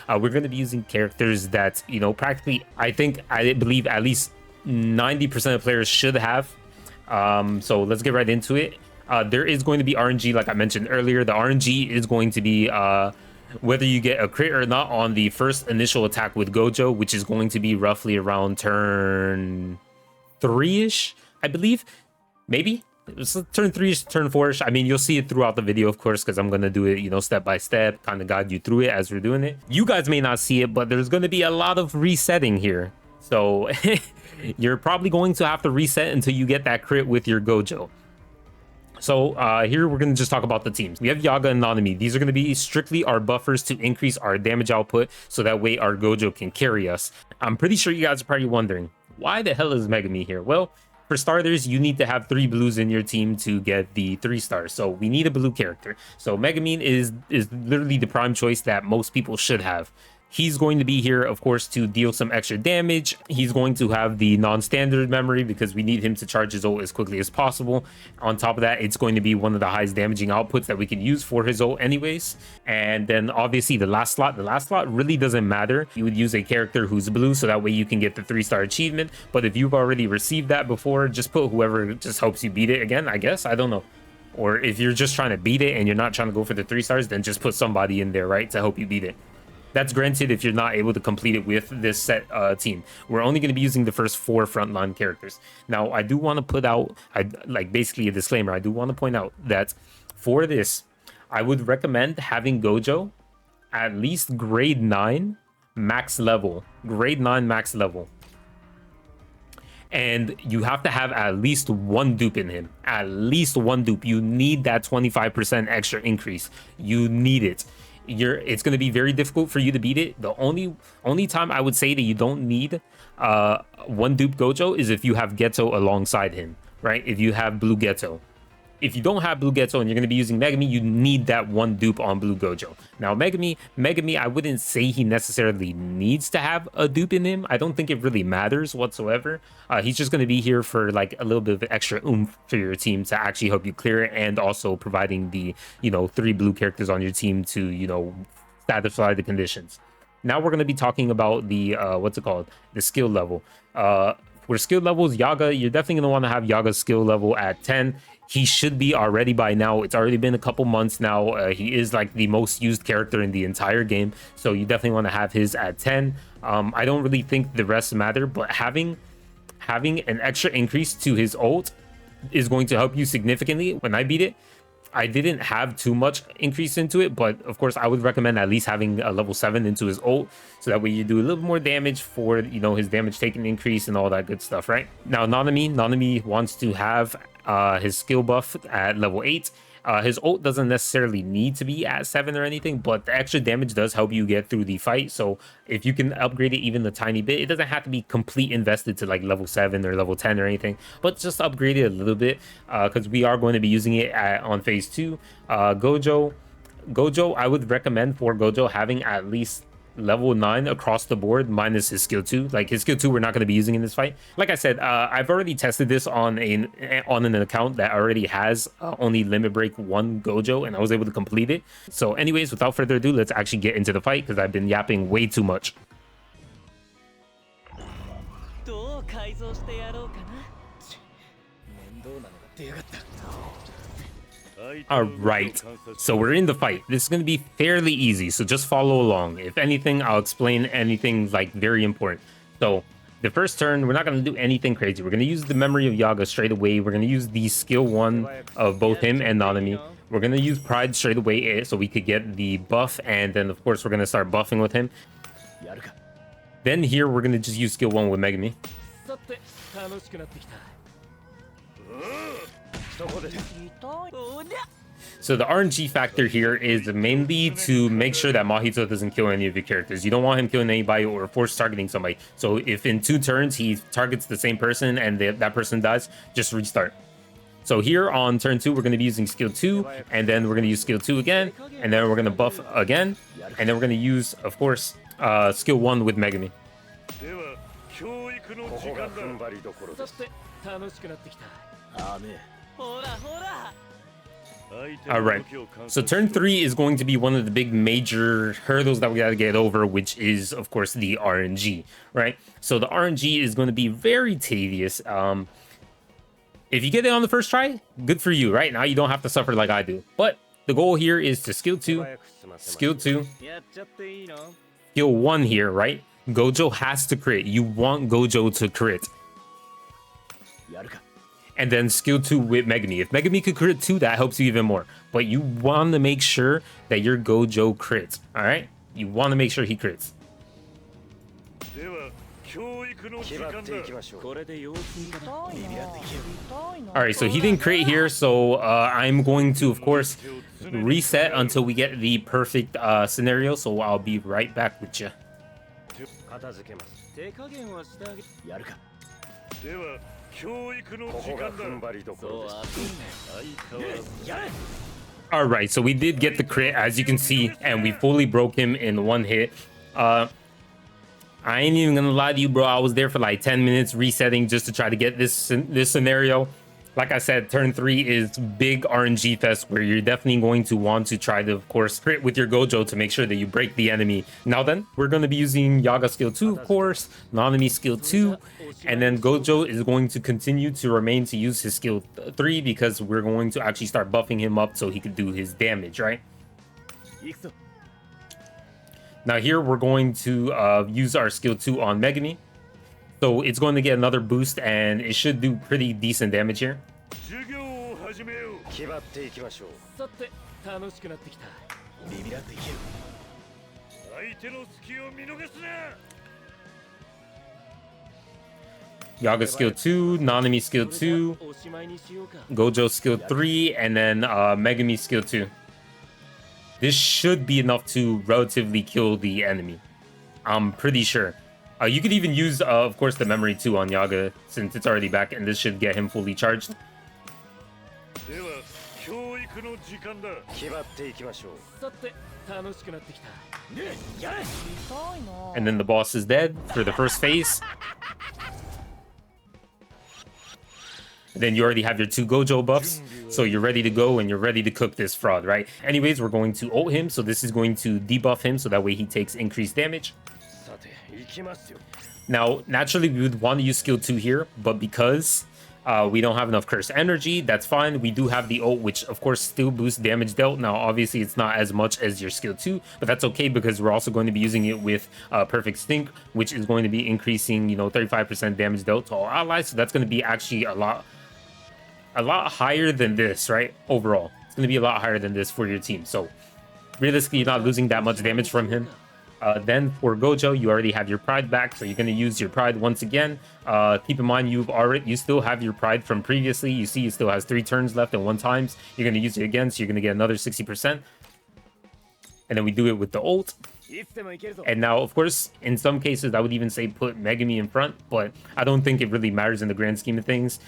we're going to be using characters that, you know, practically, I believe at least 90% of players should have. So let's get right into it. There is going to be RNG, like I mentioned earlier. The RNG is going to be whether you get a crit or not on the first initial attack with Gojo, which is going to be roughly around turn 3-ish, I believe. Maybe it's turn 3-ish, turn 4-ish. I mean, you'll see it throughout the video, of course, because I'm going to do it, you know, step by step, kind of guide you through it as we're doing it. You guys may not see it, but there's going to be a lot of resetting here. So you're probably going to have to reset until you get that crit with your Gojo. So here we're going to just talk about the teams. We have Yaga and Nanami. These are going to be strictly our buffers to increase our damage output, so that way our Gojo can carry us. I'm pretty sure you guys are probably wondering, why the hell is Megami here? Well, for starters, you need to have 3 blues in your team to get the 3 stars. So we need a blue character. So Megumin is literally the prime choice that most people should have. He's going to be here, of course, to deal some extra damage. He's going to have the non-standard memory because we need him to charge his ult as quickly as possible. On top of that, it's going to be one of the highest damaging outputs that we can use for his ult anyways. And then obviously the last slot really doesn't matter. You would use a character who's blue, so that way you can get the 3-star achievement. But if you've already received that before, just put whoever just helps you beat it again, I guess. I don't know. Or if you're just trying to beat it and you're not trying to go for the 3 stars, then just put somebody in there, right, to help you beat it. That's granted if you're not able to complete it with this set team. We're only going to be using the first 4 frontline characters. Now, I do want to put out, like basically a disclaimer. I do want to point out that for this, I would recommend having Gojo at least grade 9 max level. Grade 9 max level. And you have to have at least 1 dupe in him. At least 1 dupe. You need that 25% extra increase. You need it. It's going to be very difficult for you to beat it. The only time I would say that you don't need 1 dupe Gojo is if you have Geto alongside him, right? If you have blue Geto. If you don't have blue Geto and you're going to be using Megami, you need that 1 dupe on blue Gojo. Now, Megami, I wouldn't say he necessarily needs to have a dupe in him. I don't think it really matters whatsoever. He's just going to be here for like a little bit of extra oomph for your team to actually help you clear it, and also providing the, you know, 3 blue characters on your team to, you know, satisfy the conditions. Now we're going to be talking about the, the skill level. For skill levels, Yaga, you're definitely going to want to have Yaga's skill level at 10. He should be already by now. It's already been a couple months now. He is like the most used character in the entire game. So you definitely want to have his at 10. I don't really think the rest matter, but having an extra increase to his ult is going to help you significantly. When I beat it, I didn't have too much increase into it, but of course I would recommend at least having a level 7 into his ult, so that way you do a little more damage for, you know, his damage taken increase and all that good stuff, right? Now Nanami wants to have his skill buff at level 8. His ult doesn't necessarily need to be at 7 or anything, but the extra damage does help you get through the fight. So if you can upgrade it even a tiny bit, it doesn't have to be complete invested to like level 7 or level 10 or anything, but just upgrade it a little bit, because we are going to be using it on phase 2. Gojo, I would recommend for Gojo having at least level 9 across the board, minus his skill 2. Like his skill 2 we're not going to be using in this fight. Like I said, I've already tested this on an account that already has only limit break 1 Gojo, and I was able to complete it. So anyways, without further ado, let's actually get into the fight, because I've been yapping way too much. Alright, so we're in the fight. This is going to be fairly easy, so just follow along. If anything, I'll explain anything like very important. So the first turn, we're not going to do anything crazy. We're going to use the memory of Yaga straight away. We're going to use the skill 1 of both him and Nanami. We're going to use Pride straight away so we could get the buff, and then of course we're going to start buffing with him. Then here we're going to just use skill 1 with Megami. So the RNG factor here is mainly to make sure that Mahito doesn't kill any of your characters. You don't want him killing anybody or force targeting somebody. So if in 2 turns he targets the same person and that person dies, just restart. So here on turn 2, we're going to be using skill 2, and then we're going to use skill 2 again, and then we're going to buff again, and then we're going to use, of course, skill 1 with Megami. All right, so turn 3 is going to be one of the big major hurdles that we got to get over, which is of course the RNG, right? So the RNG is going to be very tedious. If you get it on the first try, good for you. Right now you don't have to suffer like I do, but the goal here is to skill 2, skill 2, skill 1 here, right? Gojo has to crit. You want Gojo to crit. And then skill 2 with Megami. If Megami could crit 2, that helps you even more. But you want to make sure that your Gojo crits, all right? You want to make sure he crits. All right, so he didn't crit here, so I'm going to, of course, reset until we get the perfect scenario. So I'll be right back with you. All right, so we did get the crit, as you can see, and we fully broke him in one hit. I ain't even gonna lie to you, bro. I was there for like 10 minutes resetting just to try to get this scenario. Like I said, turn 3 is big RNG fest where you're definitely going to want to try to, of course, crit with your Gojo to make sure that you break the enemy. Now then, we're going to be using Yaga skill 2, of course, Nanami skill 2, and then Gojo is going to continue to remain to use his skill 3 because we're going to actually start buffing him up so he can do his damage, right? Now here, we're going to use our skill 2 on Megami. So it's going to get another boost, and it should do pretty decent damage here. Yaga skill 2, Nanami skill 2, Gojo skill 3, and then Megami skill 2. This should be enough to relatively kill the enemy. I'm pretty sure. You could even use, of course, the memory 2 on Yaga since it's already back, and this should get him fully charged. And then the boss is dead for the first phase. Then you already have your 2 Gojo buffs, so you're ready to go and you're ready to cook this fraud, right? Anyways, we're going to ult him, so this is going to debuff him, so that way he takes increased damage. Now, naturally, we would want to use skill 2 here, but because we don't have enough cursed energy, that's fine. We do have the ult, which of course still boosts damage dealt. Now, obviously, it's not as much as your skill 2, but that's okay because we're also going to be using it with perfect stink, which is going to be increasing, 35% damage dealt to all allies. So that's going to be actually a lot higher than this, right? Overall, it's going to be a lot higher than this for your team. So realistically, you're not losing that much damage from him. Then for Gojo, you already have your pride back, so you're going to use your pride once again. Keep in mind, you still have your pride from previously. You see, he still has 3 turns left and 1 times. You're going to use it again, so you're going to get another 60%. And then we do it with the ult. And now, of course, in some cases, I would even say put Megami in front, but I don't think it really matters in the grand scheme of things,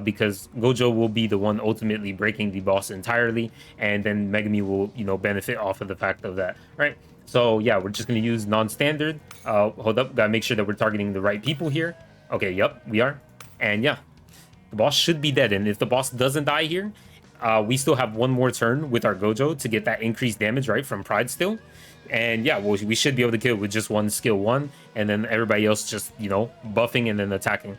because Gojo will be the one ultimately breaking the boss entirely, and then Megami will, benefit off of the fact of that, right? So yeah, we're just going to use non-standard. Hold up, gotta make sure that we're targeting the right people here. Okay, yep, we are. And yeah, the boss should be dead, and if the boss doesn't die here, we still have 1 more turn with our Gojo to get that increased damage, right, from pride still. And yeah, we should be able to kill with just 1 skill 1, and then everybody else just, buffing and then attacking.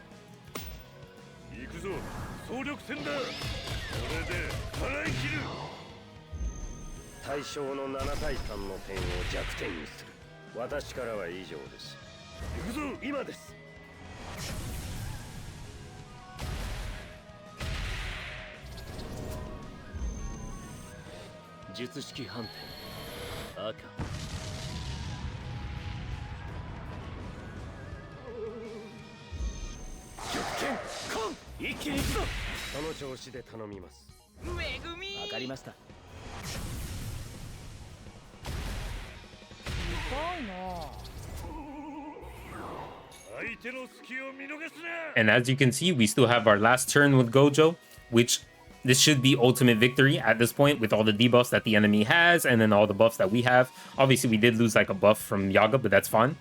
And as you can see, we still have our last turn with Gojo, which this should be ultimate victory at this point with all the debuffs that the enemy has and then all the buffs that we have. Obviously, we did lose like a buff from Yaga, but that's fine.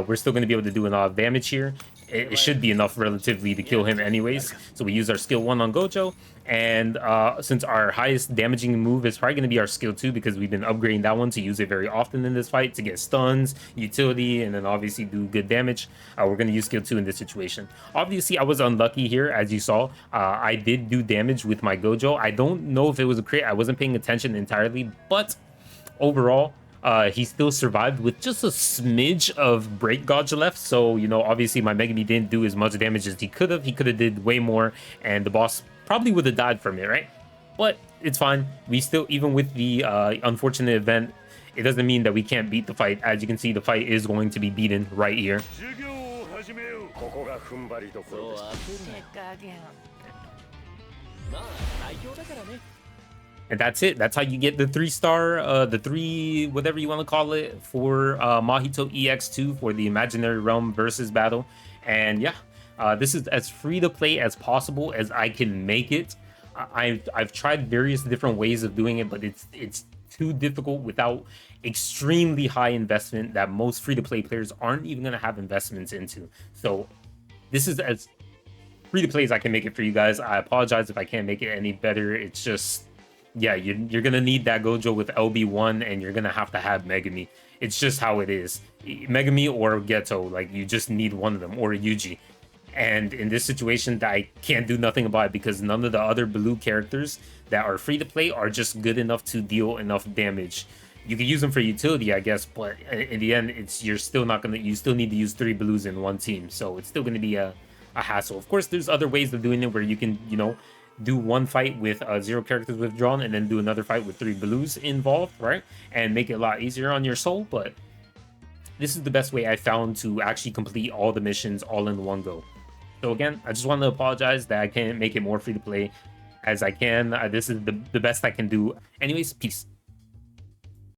We're still going to be able to do a lot of damage here. it should be enough relatively to kill him anyways. So we use our skill 1 on Gojo, and since our highest damaging move is probably going to be our skill 2 because we've been upgrading that one to use it very often in this fight to get stuns, utility, and then obviously do good damage, we're going to use skill 2 in this situation. Obviously I was unlucky here, as you saw. I did do damage with my Gojo. I don't know if it was a crit, I wasn't paying attention entirely, but overall he still survived with just a smidge of break gauge left. So, you know, obviously my Megami didn't do as much damage as he could have. He could have did way more, and the boss probably would have died from it, right? But it's fine. We still, even with the unfortunate event, it doesn't mean that we can't beat the fight. As you can see, the fight is going to be beaten right here. And that's it. That's how you get the 3-star, the 3, whatever you want to call it, for Mahito EX2 for the Imaginary Realm versus battle. And yeah, this is as free to play as possible as I can make it. I've tried various different ways of doing it, but it's too difficult without extremely high investment that most free to play players aren't even going to have investments into. So this is as free to play as I can make it for you guys. I apologize if I can't make it any better. It's just, yeah, you're gonna need that Gojo with LB1, and you're gonna have to have Megami. It's just how it is. Megami or Geto, like, you just need one of them, or Yuji. And in this situation, I can't do nothing about it because none of the other blue characters that are free to play are just good enough to deal enough damage. You can use them for utility, I guess, but in the end, you still need to use 3 blues in one team, so it's still gonna be a hassle. Of course, there's other ways of doing it where you can, you know, do one fight with 0 characters withdrawn and then do another fight with 3 blues involved, right? And make it a lot easier on your soul, but this is the best way I found to actually complete all the missions all in one go. So again, I just want to apologize that I can't make it more free to play as I can. This is the best I can do. Anyways, peace.